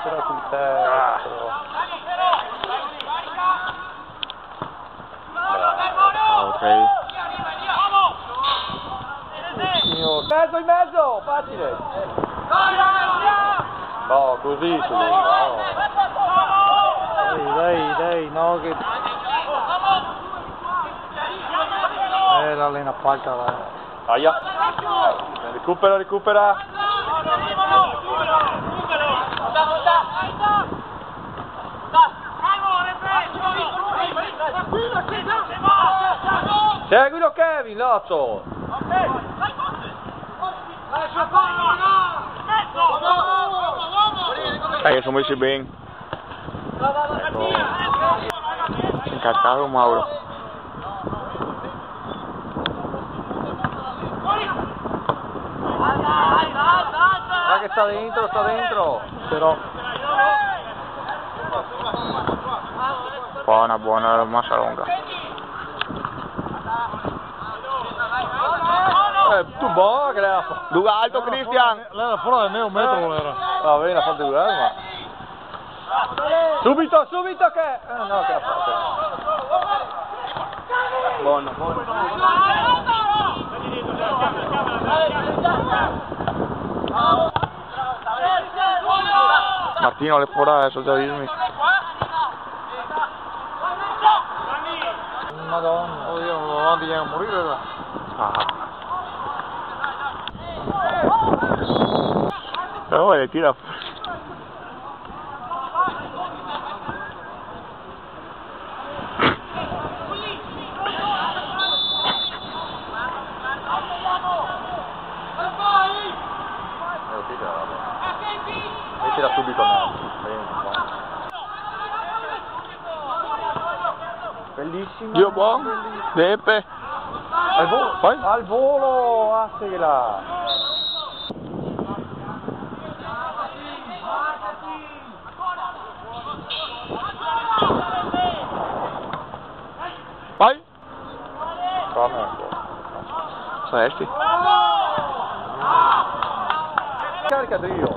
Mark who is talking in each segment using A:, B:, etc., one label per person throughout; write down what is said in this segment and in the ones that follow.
A: C'era sul terzo.
B: Ok.
A: Mezzo in mezzo, facile. No, così su lui, no. Dai, no che... l'allena palca va. Aia. Recupera. Seguilo Kevin, Lozzo.
B: Che sono messi bene. Incazzato Mauro.
A: Ma che sta dentro. Però.
B: Buona massa lunga.
A: Tu buono che l'ha fatto.
B: Due alto Cristian.
A: Lei era fuori almeno un metro era. Va bene, ha fatto due, ma... Subito che... no, che l'ha fatto. Buono.
B: Martino le fuori adesso già dirmi.
A: Madonna, oddio, non bisogna morire là.
B: Però le tira.
A: E tira subito me. Bellissimo.
B: Dio buono. Beppe.
A: Al volo.
B: Poi?
A: Al volo, assegla.
B: Vai.
A: Come?
B: Saresti?
A: Carica Drio.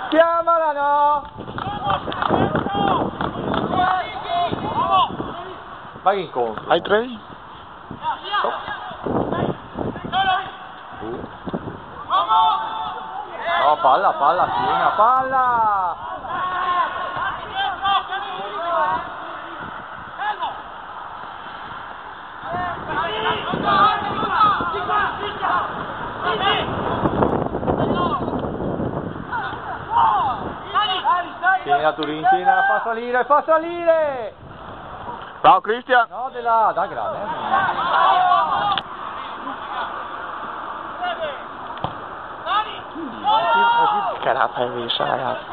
A: Chiamala, no? Vai incontro.
B: Hai tre?
A: No, palla, piena, palla! Tiena Turin, fa salire!
B: Bravo Cristian.
A: No, di là, dai grande.
B: Che la fai vista, ragazzi.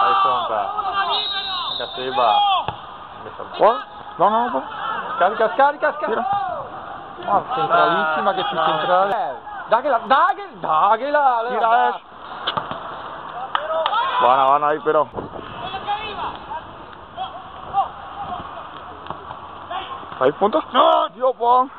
A: Dai sonda. Caseba.
B: Buono? No, poi.
A: Scarica.
B: Tira.
A: Ma centralissima che più centrale. Daghela.
B: Tira adesso. Buona ahí però. Fai il punto? No, Dio buono.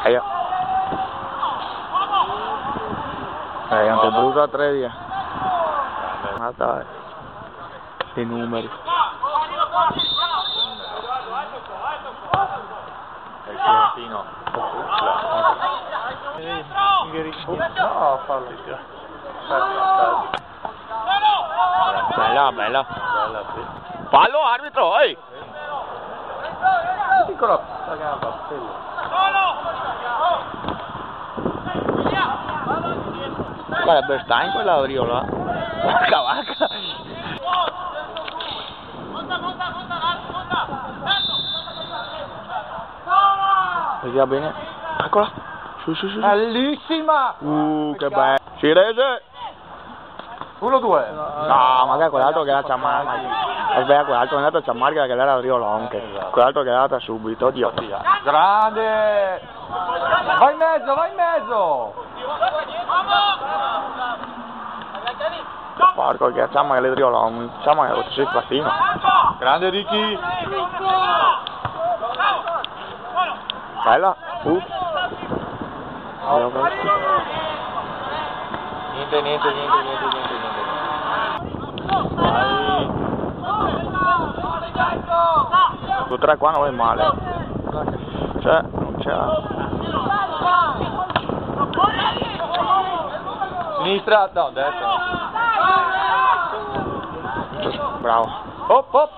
B: Aia. Anche brutto a 3 via. Ma dai. I numeri.
A: Il Fiorentino. No, fallo.
B: Bella.
A: Sì.
B: Fallo arbitro, ehi!
A: Piccola gamba,
B: Guarda, Berstein quella avriola. Vacca, vacca. Vediamo bene. Eccola. Su.
A: Bellissima!
B: Che bello. Si rese.
A: 1-2.
B: No, magari quell'altro che la chiamava. Aspetta, quell'altro è andato a Ciammarca che l'era Adriolo anche. Quell'altro che è andato subito, oddio.
A: Grande! Vai in mezzo, vai in mezzo!
B: Porco che Ciammarca che l'Adriolo, un Ciammarca che si spastino.
A: Grande Ricky!
B: Bella,
A: Niente.
B: Vai. Tu 3 qua non è male. Cioè, non c'è.
A: Sinistra, no, destra.
B: Bravo.
A: Hop!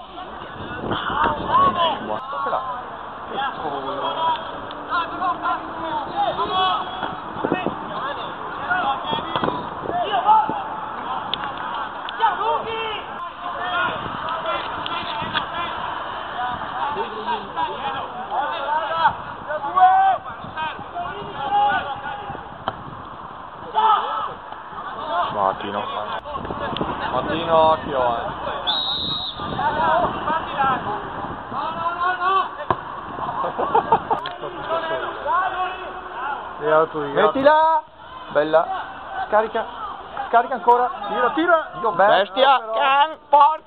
A: Martino, occhio, Mettila! Bella! Scarica ancora! Tira! Dio,
B: Bestia! Can! Porco!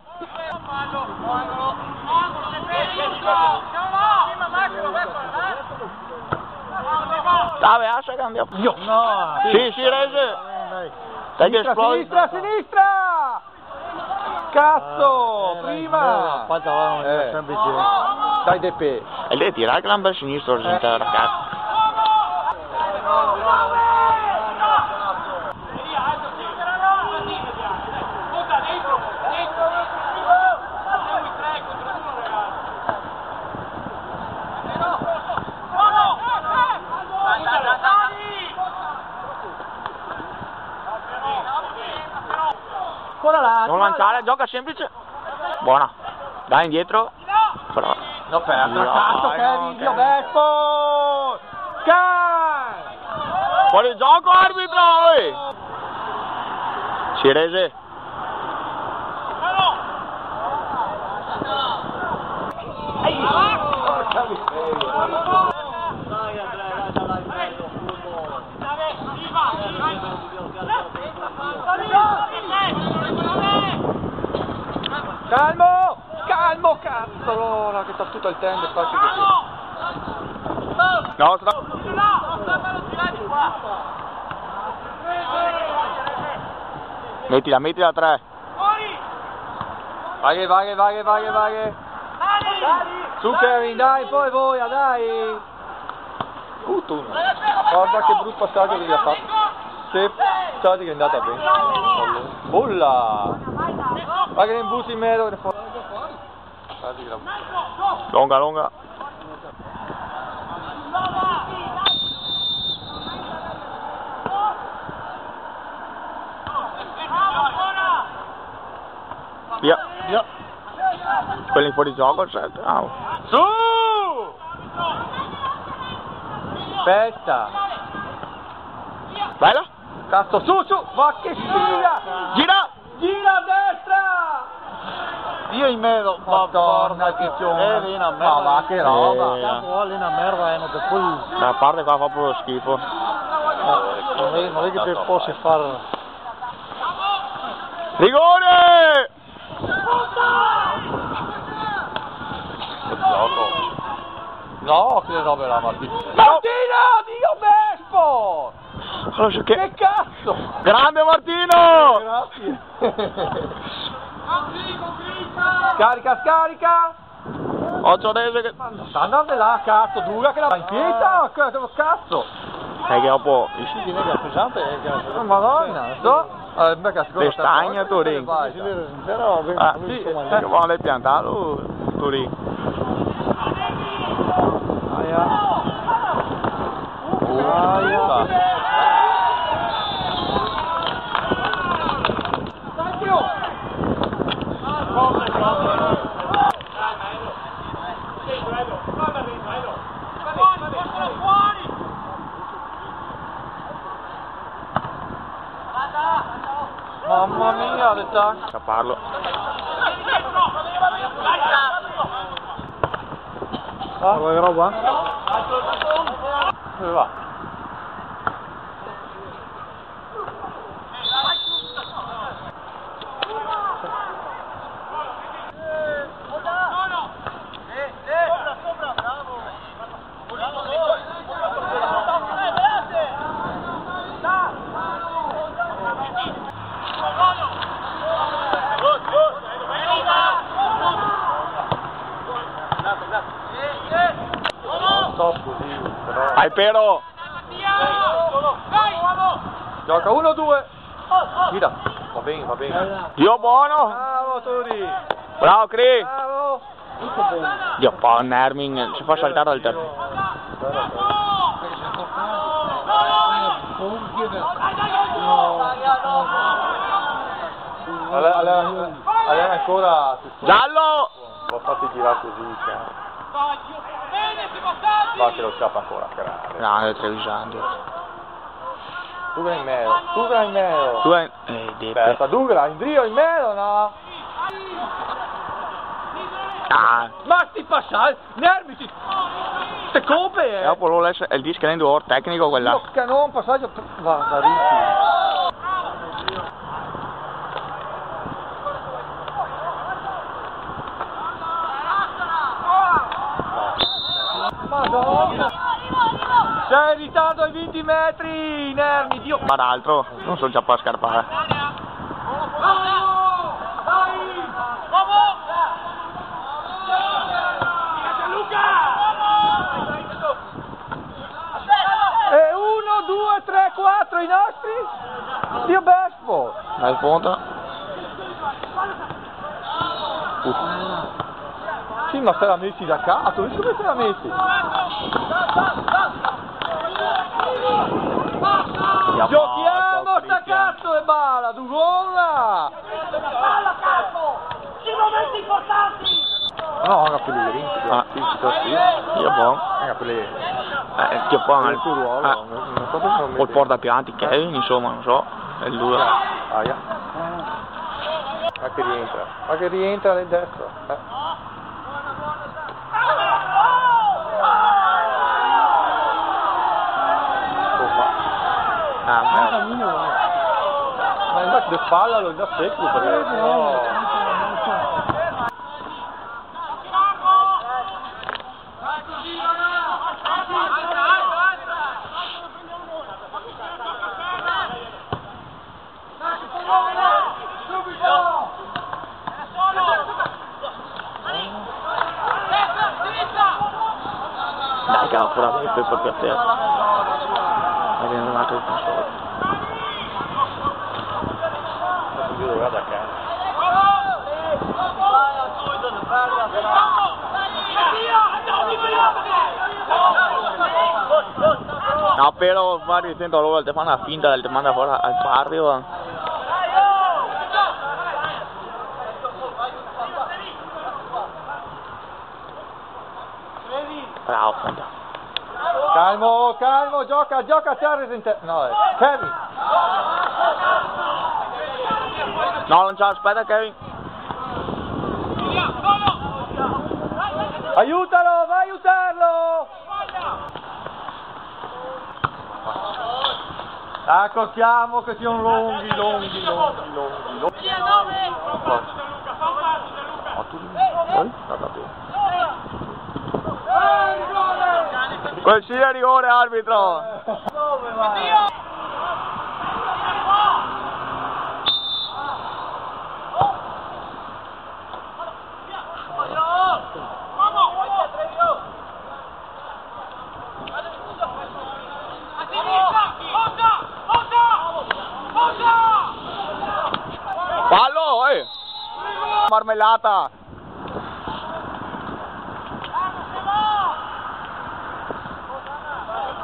B: Dai, lascia che andiamo.
A: No!
B: Sì, Rese! Dai che esplode.
A: Sinistra! Cazzo! Prima! Dai De Pe!
B: E lei tira il gran bel sinistro all'interno della casa.
A: Ancora là!
B: Non lanciare, gioca semplice. Buona. Dai indietro. Bravo.
A: No, cazzo, Kevin, Dio Beppo!
B: Fuori gioco, arbitro! Si Rese.
A: Calmo, cazzo, allora, che sta tutto il tempo, facci così.
B: No, Mettila 3.
A: Vai. Su Kevin, dai, poi voi, dai. Tu. Guarda che brutto passaggio che gli ha fatto. Se pensate che è andata bene. Bolla! Vai che ne butti in mezzo, che ne fuori.
B: Longa. Via. Quelli fuori gioco, bravo.
A: Su! Aspetta!
B: Bella.
A: Cazzo, su! Ma che sfiga!
B: Gira.
A: A destra!
C: Io in mezzo,
A: Madonna, che cione!
C: Lina merda.
A: Ma va che roba!
C: Lina merda, non te puoi...
B: Da parte qua fa proprio schifo.
C: Non è che te posso fare...
B: Rigore!
A: No, che roba là, Martino! Dio Beppo!
B: Allora,
A: Che cazzo!
B: Grande Martino!
A: Grazie! Scarica!
B: 8 Rese che...
A: Sta andando là, cazzo, dura che la va in pieta, cazzo!
B: Che dopo...
C: Sì, non è pesante,
A: Oh, Madonna, so?
B: Pestagna tu ring.
C: però...
B: Sì, che vuole piantarlo tu ring.
A: Mamma mia, le tacche!
B: Scapparlo.
C: Ah, vuoi roba?
A: Dove va? Così, però...
B: Vai Pero!
A: Gioca 1-2. Gira. Va bene, va bene.
B: Dio buono!
A: Bravo Turi.
B: Bravo Cri!
A: Bravo.
B: Dio pa' Nerming, ci fa saltare al terzo.
A: Allora ancora...
B: Giallo!
A: L'ho fatto girare così, cioè. Va che lo scappa ancora, grande.
B: Grande Trevisando.
A: Douglas in mezzo, Douglas in mezzo.
B: Tu hai... Depe.
A: Aspetta, Douglas, Indrio in mezzo, no?
B: Ah!
A: Ma sti passaggi, nerviti! Ste cope,
B: Ja, på lov lese, el disk er år tekniker quella.
A: No, canon, passaggio... Va, Ricci. Madonna! Sei in ritardo ai 20 metri, Nermi, Dio!
B: Ma d'altro, non so già per scarpare.
A: E 1, 2, 3, 4 i nostri? Dio Bespo!
B: Dai punta.
A: Sì, ma se la messi da capo, visto come se la messi? Giochiamo sta cazzo e balla, Dugolla!
D: Palla capo! Ci momenti importanti!
A: No, anche per lì,
B: Ah, io buono.
A: anche per lì.
B: Io buono.
A: Il tuo ruolo, non so perché non
B: O il portapianti, Kevin, insomma, non so. È il due.
A: Aia. Ma che rientra nel destro.
B: Ah, merda.
A: Ma infatti le spalle l'ho già secco perché no.
B: Dai, cavolo, fuori da me, proprio a terra. Ma viene un altro difensore.
A: Io devo da casa.
B: No, pero Mario diciendo luego te manda finta del te manda fuera al barrio. Bravo, punta.
A: Calmo, calmo, gioca, gioca a te, no, Kevin.
B: No, non c'è, aspetta Kevin.
A: Aiutalo, vai a aiutarlo! Accorciamo che siano lunghi.
B: Quel sì è rigore, arbitro.
A: Dove vai?
B: Fallo, marmellata.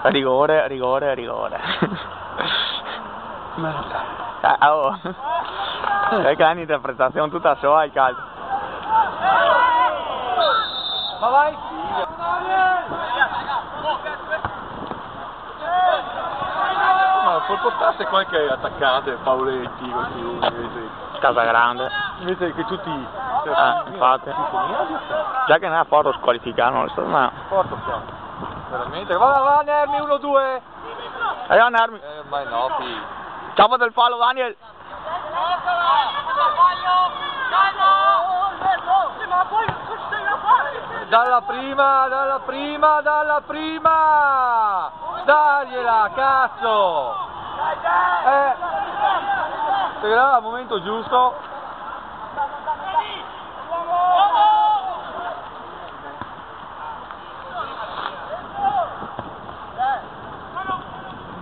B: Rigore. Oh. È che è un'interpretazione tutta sua al calcio.
A: Ma vai! Ma puoi portarsi qualche attaccante, Paoletti, così,
B: Casa grande.
A: invece che tutti
B: infatti. Già che non è forte squalificano, ma...
A: Porto siamo. Veramente. Va, Nermi 1-2.
B: Nermi.
A: Ma no, fi.
B: Ciao del fallo, Daniel.
A: Dalla prima. Dagliela, cazzo. Era al momento giusto.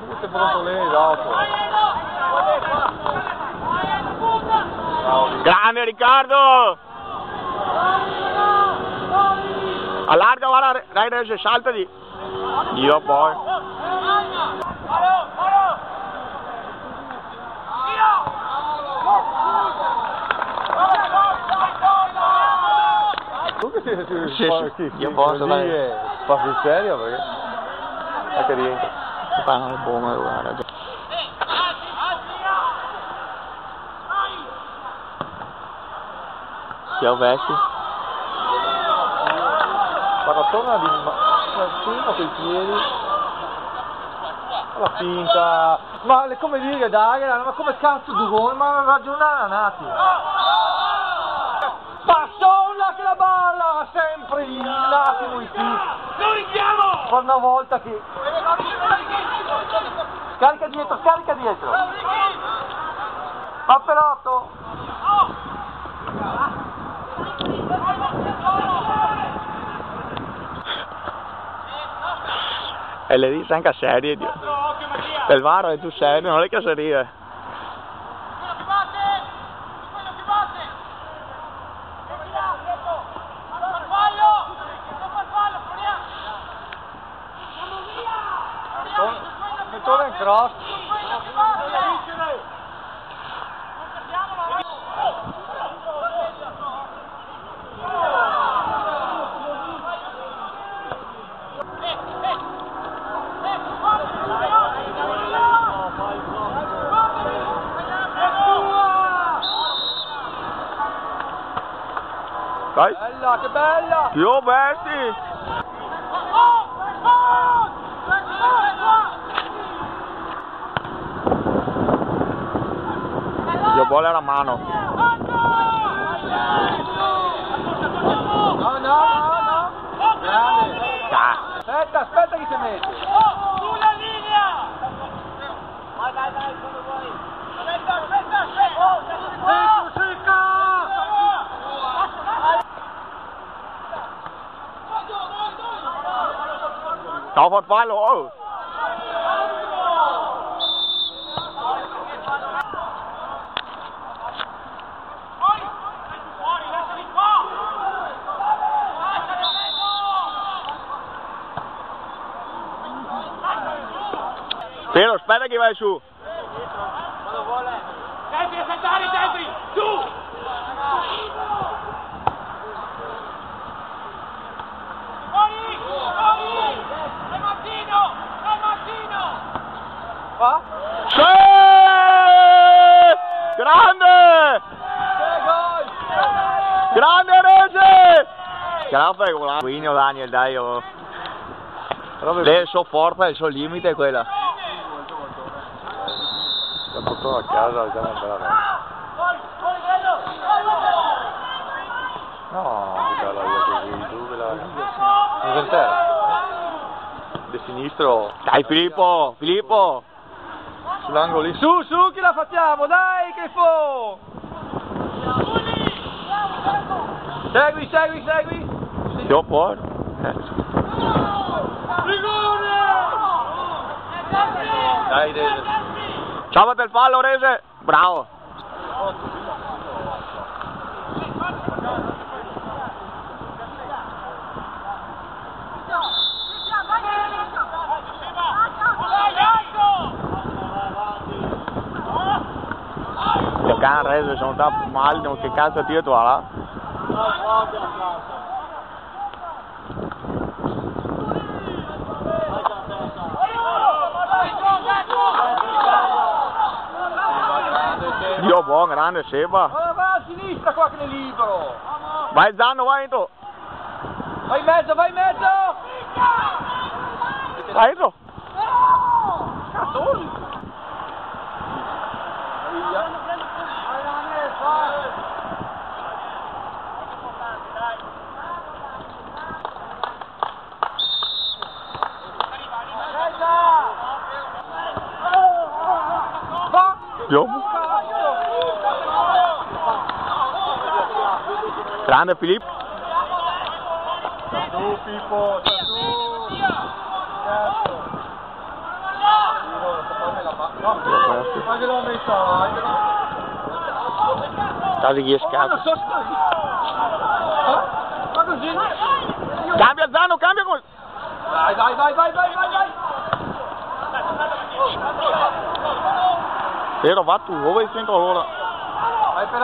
A: Tutte pronto lei dopo.
B: Grande Riccardo! Allarga, guarda, dai, saltati! Io poi!
A: Tu che
B: sì, io posso
A: dare. Fa sul serio perché? È che rientra.
B: Fanno le bombe, guarda. Ciao Vesti.
A: Guarda, torna di prima con i piedi. La finta. Ma come dire, dai, ma come cazzo tu vuoi? Ma ragionare un attimo. Passola che la balla, sempre un attimo in più.
D: Lo richiamo!
A: Per una volta che... Scarica dietro. Paperotto.
B: E le dice anche a serie, Dio. Del VAR è tu serio, non è che si ride.
A: Mettore in cross.
B: Dai.
A: Bella, che bella!
B: Io Berti! Io voglio la mano.
A: No. Grande. Aspetta che si mette.
D: Sulla linea! Dai, come vuoi. Aspetta!
A: Secca!
B: Ciao farfallo, oh! Pero, aspetta che vai su!
D: Tempi a saltare, tempi! Su! È Martino!
A: Fa?
B: Sì! Grande! Grande Rese! Ce la fai con la Quino, Daniel, dai, oh. Lei so forza, il suo limite è quella.
A: La portò a casa, già non bella. No, che bella via così, tu che la... Inghilterra. Di sinistro.
B: Dai Filippo!
A: Sull'angolo lì. Su, che la facciamo, dai, che fo! Segui!
B: Io fuori.
A: Dai, Rese.
B: Ciao il fallo, Rese! Bravo! Io can Rese sono stato male, non che cazzo ti tu là? Dio buono, grande Seba!
A: Va a sinistra qua che ne libero!
B: Vai Zanno, vai Enzo!
A: Vai in mezzo, vai in mezzo!
B: Vai Enzo! Piombo. Grande Filippo.
A: Su Pippo, sta su! Cazzo! No, ma che l'ho messa?
B: Guarda chi è scappato.
A: Ma così?
B: Cambia Zanno, cambia col...
A: Vai, vai, vai, vai, vai, vai, vai!
B: Vero, va tu, dove sei ancora?
A: Vai per